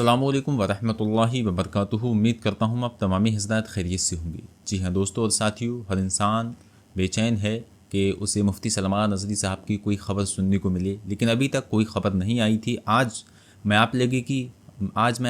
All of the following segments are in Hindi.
अस्सलामुअलैकुम वरहमतुल्लाहि वबरकातुहू। उम्मीद करता हूँ आप तमामी हज़रात खैरियत से होंगे। जी हाँ दोस्तों और साथियों, हर इंसान बेचैन है कि उसे मुफ्ती सलमान नज़री साहब की कोई ख़बर सुनने को मिले, लेकिन अभी तक कोई ख़बर नहीं आई थी। आज मैं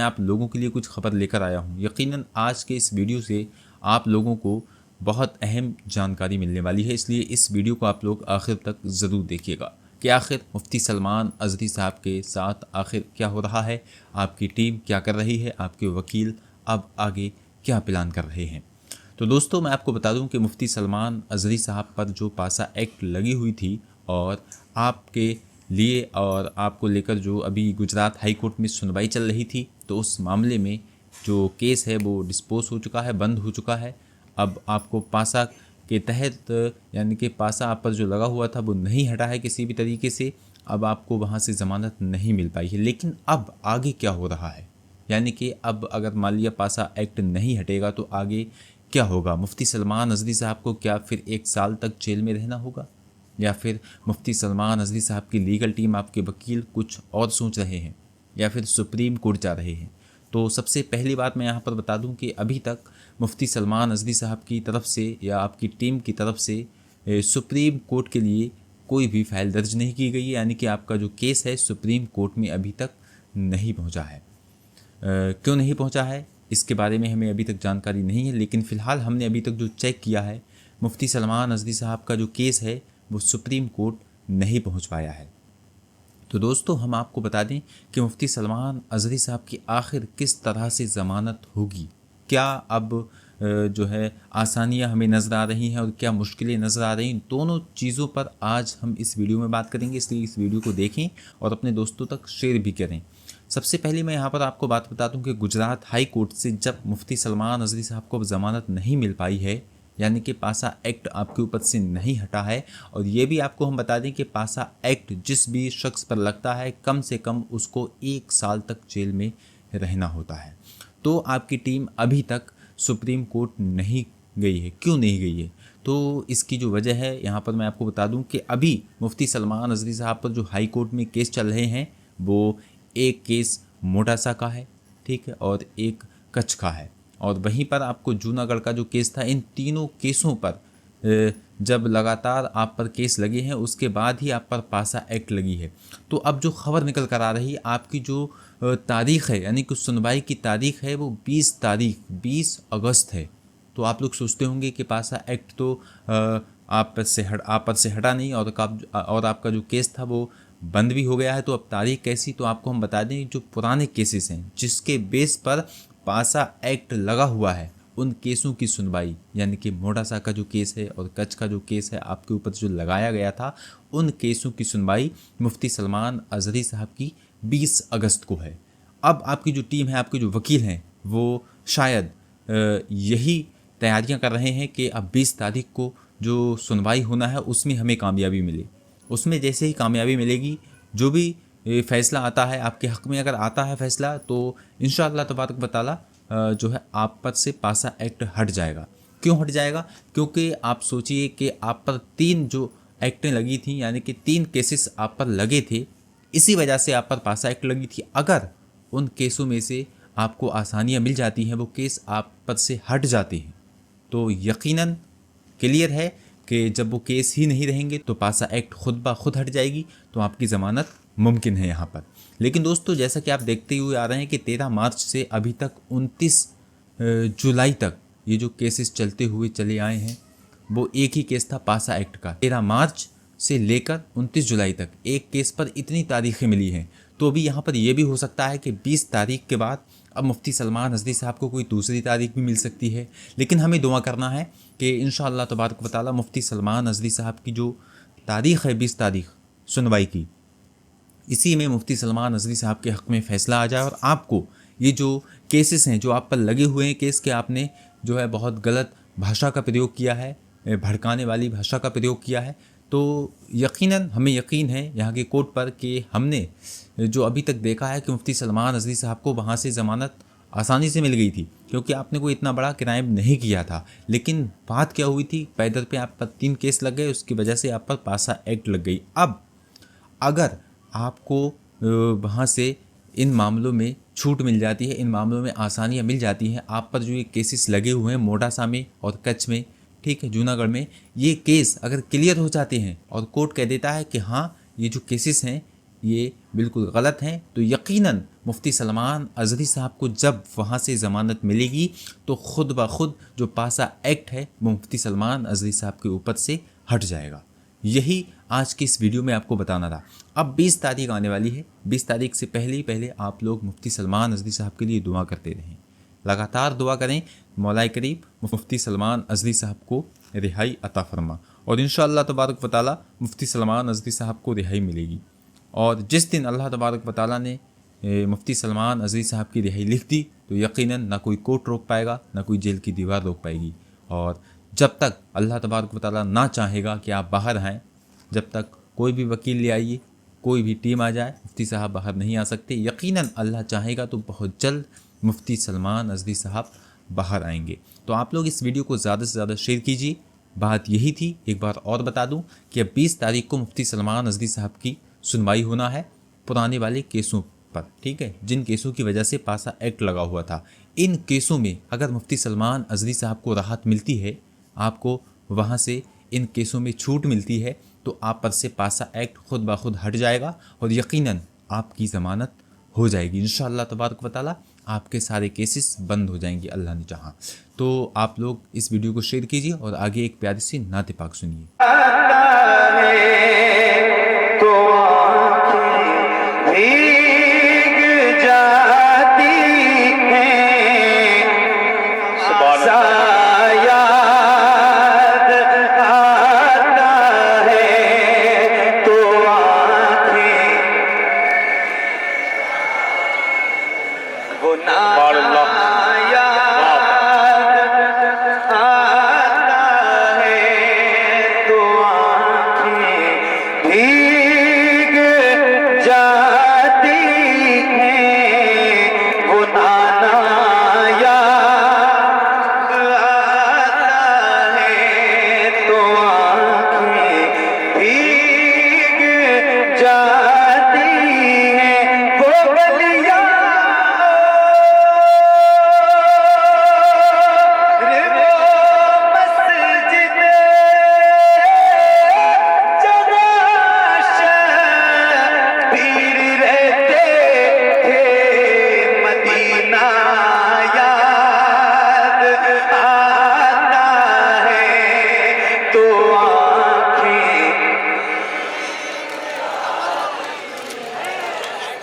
आप लोगों के लिए कुछ ख़बर लेकर आया हूँ। यकीनन आज के इस वीडियो से आप लोगों को बहुत अहम जानकारी मिलने वाली है, इसलिए इस वीडियो को आप लोग आखिर तक ज़रूर देखिएगा कि आखिर मुफ्ती सलमान नज़री साहब के साथ आखिर क्या हो रहा है, आपकी टीम क्या कर रही है, आपके वकील अब आगे क्या प्लान कर रहे हैं। तो दोस्तों मैं आपको बता दूं कि मुफ्ती सलमान नज़री साहब पर जो पासा एक्ट लगी हुई थी और आपके लिए और आपको लेकर जो अभी गुजरात हाई कोर्ट में सुनवाई चल रही थी, तो उस मामले में जो केस है वो डिस्पोज हो चुका है, बंद हो चुका है। अब आपको पासा के तहत यानी कि पासा आप पर जो लगा हुआ था वो नहीं हटा है किसी भी तरीके से। अब आपको वहाँ से ज़मानत नहीं मिल पाई है, लेकिन अब आगे क्या हो रहा है, यानी कि अब अगर मान लिया पासा एक्ट नहीं हटेगा तो आगे क्या होगा। मुफ्ती सलमान नज़री साहब को क्या फिर 1 साल तक जेल में रहना होगा, या फिर मुफ्ती सलमान नज़री साहब की लीगल टीम, आपके वकील कुछ और सोच रहे हैं, या फिर सुप्रीम कोर्ट जा रहे हैं। तो सबसे पहली बात मैं यहाँ पर बता दूँ कि अभी तक मुफ्ती सलमान नज़री साहब की तरफ से या आपकी टीम की तरफ से सुप्रीम कोर्ट के लिए कोई भी फाइल दर्ज नहीं की गई है, यानी कि आपका जो केस है सुप्रीम कोर्ट में अभी तक नहीं पहुँचा है। क्यों नहीं पहुँचा है इसके बारे में हमें अभी तक जानकारी नहीं है, लेकिन फ़िलहाल हमने अभी तक जो चेक किया है, मुफ्ती सलमान नज़री साहब का जो केस है वो सुप्रीम कोर्ट नहीं पहुँच पाया है। तो दोस्तों हम आपको बता दें कि मुफ्ती सलमान नज़री साहब की आखिर किस तरह से ज़मानत होगी, क्या अब जो है आसानियां हमें नज़र आ रही हैं और क्या मुश्किलें नज़र आ रही हैं, दोनों चीज़ों पर आज हम इस वीडियो में बात करेंगे। इसलिए इस वीडियो को देखें और अपने दोस्तों तक शेयर भी करें। सबसे पहले मैं यहाँ पर आपको बात बता दूँ कि गुजरात हाई कोर्ट से जब मुफ्ती सलमान नज़री साहब को ज़मानत नहीं मिल पाई है, यानी कि पासा एक्ट आपके ऊपर से नहीं हटा है, और ये भी आपको हम बता दें कि पासा एक्ट जिस भी शख्स पर लगता है कम से कम उसको 1 साल तक जेल में रहना होता है। तो आपकी टीम अभी तक सुप्रीम कोर्ट नहीं गई है। क्यों नहीं गई है? तो इसकी जो वजह है यहाँ पर मैं आपको बता दूं कि अभी मुफ्ती सलमान नज़री साहब पर जो हाई कोर्ट में केस चल रहे हैं वो एक केस मोटासा का है, ठीक है, और एक कच्छ का है, और वहीं पर आपको जूनागढ़ का जो केस था, इन तीनों केसों पर जब लगातार आप पर केस लगे हैं उसके बाद ही आप पर पासा एक्ट लगी है। तो अब जो खबर निकल कर आ रही है, आपकी जो तारीख़ है यानी कि सुनवाई की तारीख़ है वो 20 अगस्त है। तो आप लोग सोचते होंगे कि पासा एक्ट तो आप पर से हटा नहीं, और आपका जो केस था वो बंद भी हो गया है, तो अब तारीख कैसी। तो आपको हम बता दें जो पुराने केसेस हैं जिसके बेस पर पासा एक्ट लगा हुआ है, उन केसों की सुनवाई, यानी कि मोडासा का जो केस है और कच्छ का जो केस है आपके ऊपर जो लगाया गया था, उन केसों की सुनवाई मुफ्ती सलमान नज़री साहब की 20 अगस्त को है। अब आपकी जो टीम है, आपके जो वकील हैं, वो शायद यही तैयारियां कर रहे हैं कि अब 20 तारीख को जो सुनवाई होना है उसमें हमें कामयाबी मिले। उसमें जैसे ही कामयाबी मिलेगी, जो भी फ़ैसला आता है आपके हक़ में, अगर आता है फ़ैसला, तो इंशाअल्लाह तबारक व तआला जो है आप पर से पासा एक्ट हट जाएगा। क्यों हट जाएगा? क्योंकि आप सोचिए कि आप पर 3 जो एक्टें लगी थी, यानी कि 3 केसेस आप पर लगे थे, इसी वजह से आप पर पासा एक्ट लगी थी। अगर उन केसों में से आपको आसानियाँ मिल जाती हैं, वो केस आप पर से हट जाते हैं, तो यकीनन क्लियर है कि जब वो केस ही नहीं रहेंगे तो पासा एक्ट खुद ब खुद हट जाएगी, तो आपकी ज़मानत मुमकिन है यहाँ पर। लेकिन दोस्तों जैसा कि आप देखते हुए आ रहे हैं कि 13 मार्च से अभी तक 29 जुलाई तक ये जो केसेस चलते हुए चले आए हैं, वो एक ही केस था पासा एक्ट का। 13 मार्च से लेकर 29 जुलाई तक एक केस पर इतनी तारीखें मिली हैं। तो अभी यहाँ पर यह भी हो सकता है कि 20 तारीख के बाद अब मुफ्ती सलमान नज़री साहब को कोई दूसरी तारीख भी मिल सकती है। लेकिन हमें दुआ करना है कि इंशाअल्लाह तबारक व तआला मुफ्ती सलमान नज़री साहब की जो तारीख़ है 20 तारीख सुनवाई की, इसी में मुफ्ती सलमान नज़री साहब के हक़ में फ़ैसला आ जाए और आपको ये जो केसेस हैं जो आप पर लगे हुए हैं, केस के आपने जो है बहुत गलत भाषा का प्रयोग किया है, भड़काने वाली भाषा का प्रयोग किया है, तो यकीनन हमें यकीन है यहाँ के कोर्ट पर कि हमने जो अभी तक देखा है कि मुफ्ती सलमान नज़री साहब को वहाँ से ज़मानत आसानी से मिल गई थी, क्योंकि आपने कोई इतना बड़ा क्राइम नहीं किया था। लेकिन बात क्या हुई थी, पैदल पे आप पर 3 केस लग गए, उसकी वजह से आप पर पासा एक्ट लग गई। अब अगर आपको वहाँ से इन मामलों में छूट मिल जाती है, इन मामलों में आसानियाँ मिल जाती हैं। आप पर जो ये केसेस लगे हुए हैं मोडासा में और कच्छ में, ठीक है, जूनागढ़ में, ये केस अगर क्लियर हो जाते हैं और कोर्ट कह देता है कि हाँ ये जो केसेस हैं ये बिल्कुल गलत हैं, तो यकीनन मुफ्ती सलमान अज़हरी साहब को जब वहाँ से ज़मानत मिलेगी तो ख़ुद ब खुद जो पासा एक्ट है वो मुफ्ती सलमान अज़हरी साहब के ऊपर से हट जाएगा। यही आज की इस वीडियो में आपको बताना था। अब 20 तारीख आने वाली है, 20 तारीख से पहले आप लोग मुफ्ती सलमान अज़हरी साहब के लिए दुआ करते रहें, लगातार दुआ करें, मौला करीब मुफ्ती सलमान अज़हरी साहब को रिहाई अता फरमा, और इंशाअल्लाह तबारक व तआला मुफ्ती सलमान अज़हरी साहब को रिहाई मिलेगी। और जिस दिन अल्लाह तबारक व तआला ने मुफ्ती सलमान अज़हरी साहब की रिहाई लिख दी तो यकीनन ना कोई कोर्ट रोक पाएगा, ना कोई जेल की दीवार रोक पाएगी। और जब तक अल्लाह तबारक व तआला ना चाहेगा कि आप बाहर आएँ, जब तक कोई भी वकील ले आइए, कोई भी टीम आ जाए, मुफ्ती साहब बाहर नहीं आ सकते। यकीनन अल्लाह चाहेगा तो बहुत जल्द मुफ्ती सलमान अज़हरी साहब बाहर आएंगे। तो आप लोग इस वीडियो को ज़्यादा से ज़्यादा शेयर कीजिए। बात यही थी। एक बार और बता दूं कि अब 20 तारीख को मुफ्ती सलमान अज़हरी साहब की सुनवाई होना है पुराने वाले केसों पर, ठीक है, जिन केसों की वजह से पासा एक्ट लगा हुआ था। इन केसों में अगर मुफ्ती सलमान अज़हरी साहब को राहत मिलती है, आपको वहाँ से इन केसों में छूट मिलती है, तो आप पर से पासा एक्ट खुद ब खुद हट जाएगा और यकीनन आपकी ज़मानत हो जाएगी। इंशाअल्लाह तबारक व तआला आपके सारे केसेस बंद हो जाएंगे अल्लाह ने चाहा। तो आप लोग इस वीडियो को शेयर कीजिए और आगे एक प्यारी सी नात पाक सुनिए।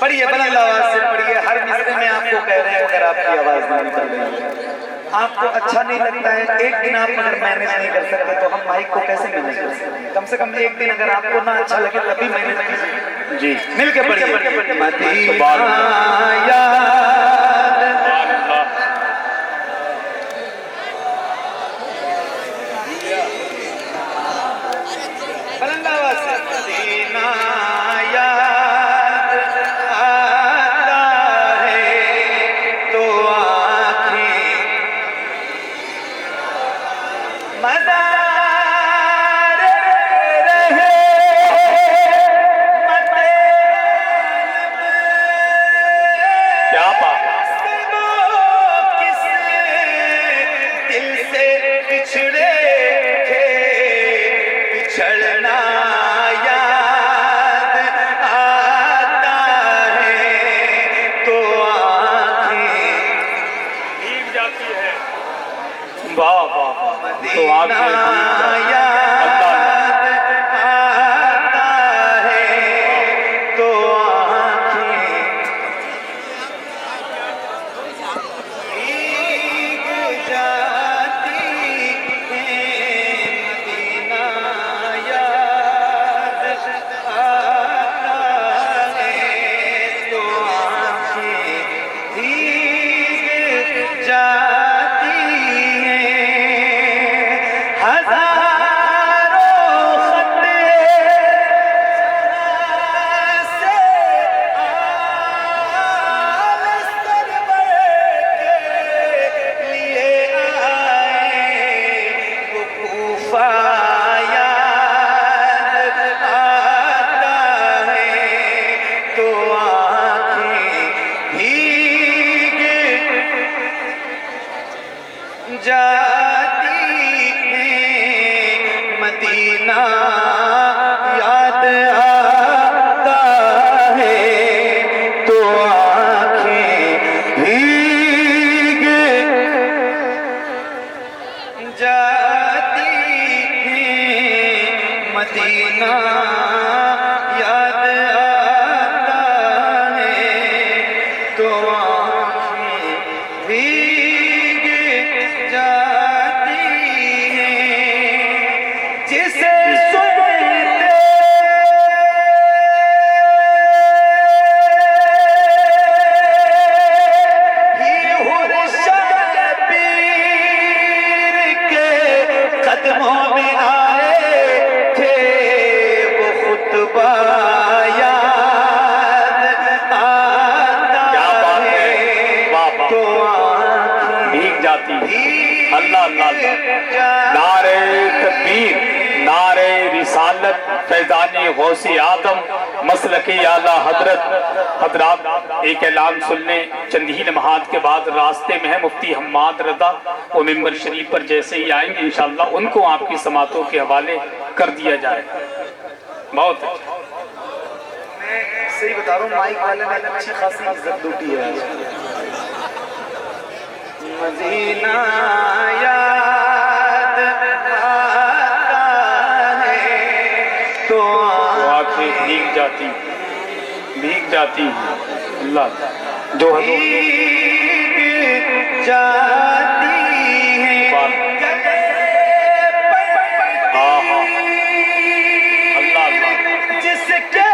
पढ़िए, बुलंद आवाज से पढ़िए। हर मिसरे में आपको कह रहे हैं अगर आपकी आवाज नहीं निकल रही है, आपको अच्छा नहीं लगता है, एक दिन आप अगर मैनेज नहीं कर सकते तो हम माइक को कैसे मैनेज कर सकते हैं? कम से कम एक दिन अगर आपको ना अच्छा लगे तभी मैनेज कीजिए। जी, मिलके पढ़िए। मदीना बुलंद आवाज से मदीना तो जाती है हजार जाती है मदीना याद आता है तो आंखें भीग जाती है मदीना याद आता है तो आंखें भीग जाती हैं जिसे सुनते ही हुर्शबीर के कदमों में आए थे वो खुतबा याद आता है तो भीग जाती है। अल्लाह अल्लाह अल्लाह। नारे तकबीर, नारे रिसालत, फैज़ाने गौसे आदम, मसलके आला हजरत। हजरात एक ऐलान सुनने चंद ही लम्हात के बाद रास्ते में है मुफ्ती हम्माद रजा। वो मिंबर शरीफ पर जैसे ही आएंगे इंशाअल्लाह उनको आपकी समातों के हवाले कर दिया जाएगा। बहुत अच्छा। मैं सही बता रहा हूँ, माइक वाले ने अच्छी खासी इज्जत लूटी है। मदीना याद आता है तो आंखें भीग जाती हैं। अल्लाह जो भीग जाती हैं गले पर अल्लाह अल्लाह जिसके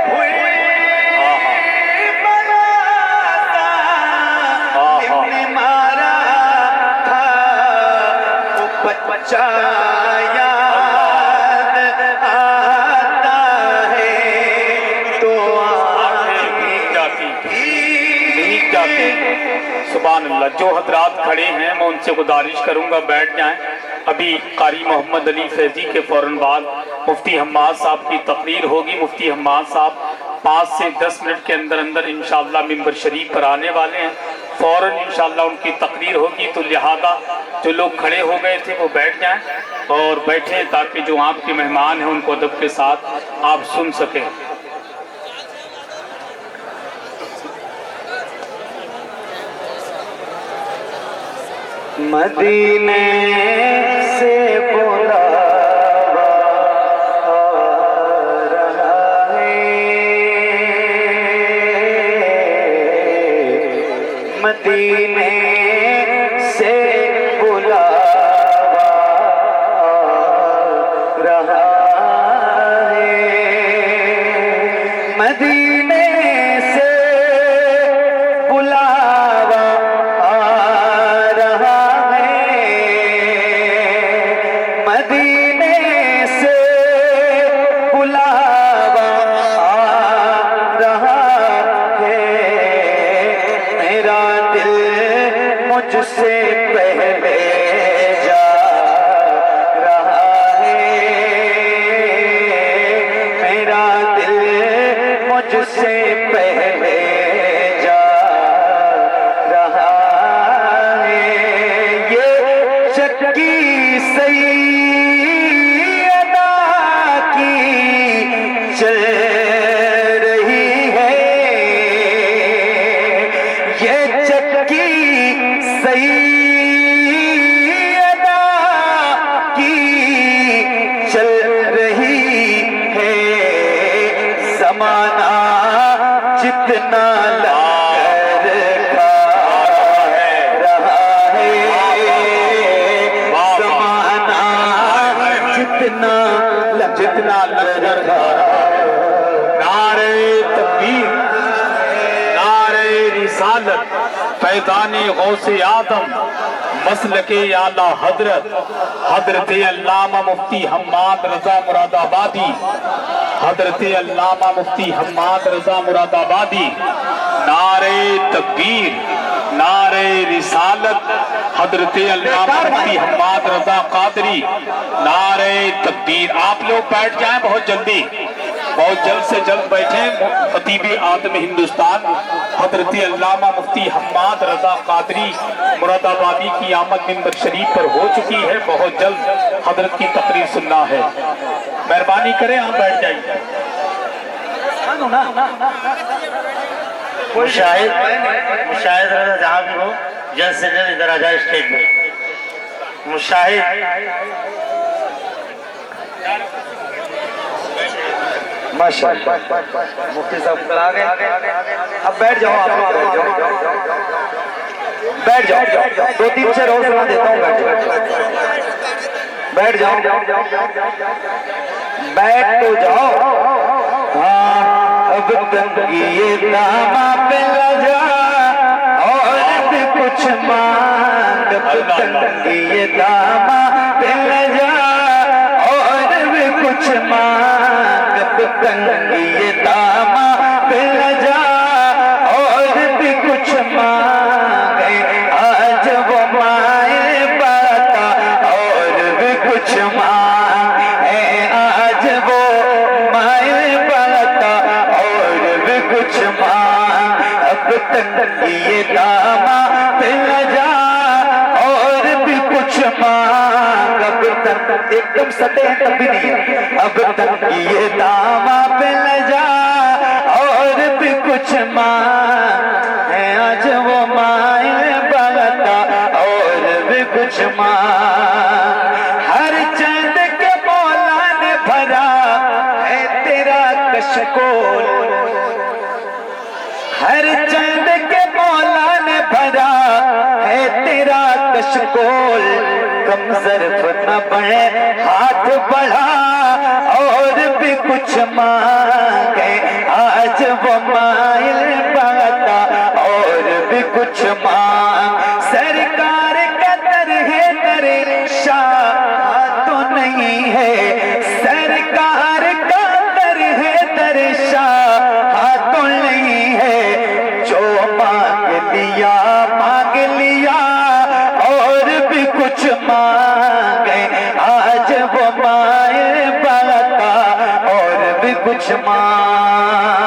हुए ने मारा था वो बच्चा याद आता है तो आंखें भीग जाती हैं। सुभान अल्लाह। जो हजरात खड़े हैं मैं उनसे गुजारिश करूंगा बैठ जाएं। अभी कारी मोहम्मद अली फैजी के फौरन बाद मुफ्ती हम्माद साहब की तकरीर होगी। मुफ्ती हम्माद साहब 5 से 10 मिनट के अंदर अंदर इंशाअल्लाह मिंबर शरीफ पर आने वाले हैं। फौरन इंशाअल्लाह उनकी तकरीर होगी तो लिहाजा जो लोग खड़े हो गए थे वो बैठ जाएं और बैठें ताकि जो आपके मेहमान हैं उनको अदब के साथ आप सुन सकें। मदीने से बुलावा आ रहा है मदीने से बुलावा आ रहा है मदीने से बुलावा आ रहा मदीने से बुलावा आ रहा है मेरा दिल मुझसे पहले जा रहा है मेरा दिल मुझसे पहले जा रहा है ये चक्की सही चल रही है ये चक्की सैयदा की चल रही है ज़माना जितना लग रहा है ज़माना जितना लग रहा नारे तकबीर, नारे रिसालत, फैज़ाने गौसे आदम, मसलके आला हजरत, हजरत अल्लामा मुफ्ती हम्माद रजा मुरादाबादी, हजरत अल्लामा मुफ्ती हम्माद रजा मुरादाबादी। नारे तकबीर, नारे रिसालत, हजरत अल्लामा मुफ्ती हम्माद रजा कादरी। नारे तकबीर। आप लोग बैठ जाएं बहुत जल्दी, बहुत जल्द से जल्द बैठे। खतीब आदम हिंदुस्तान हजरत अल्लामा मुफ्ती हम्माद रजा साहबजादा कादरी मुरादाबादी की आमद मिंबर शरीफ पर हो चुकी है। बहुत जल्द हजरत की तकरीर सुनना है। मेहरबानी करें, आप बैठ जाइए। मुशाहिद जहाँ भी हो जल्द से जल्द इधर आ जाए स्टेज में। मुशाहिद माशाअल्लाह, मुफ्ती साहब आ गए। अब बैठ जाओ, आप बैठ जाओ। 2-3 शेर और सुना देता हूँ। बैठ जाओ, बैठ तो जाओ। हाँ, अब तंगी ये दामा पे लगा और भी कुछ मांग। अब तंगी ये दामा पे लगा और भी कुछ मांग। अब तंगी ये दामा पे लगा और भी कुछ मांग। आज वो माए बता और भी कुछ मांग। आज वो माए बता और भी कुछ मांग। अब तंगी ये दामा पे लगा और भी कुछ मांग। अब तक एकदम सटे तब भी नहीं है। अब तक ये दामा पे लगा और भी कुछ मांग है। आज वो माए बता और भी कुछ मांग। हर चंद के मौला ने भरा है तेरा कशकोल। हर चंद के मौला ने भरा है तेरा कशकोल। कम ज़र्फ़ न बढ़े हाथ बढ़ा और भी कुछ मांगे। आज वो माइल बता और भी कुछ मांग। सरकार का दर है दरे शाह तो नहीं है। सरकार का दर है दरे शाह तो नहीं है। जो मांग लिया और भी कुछ मांगे। आज वो माए बता और भी कुछ मांग।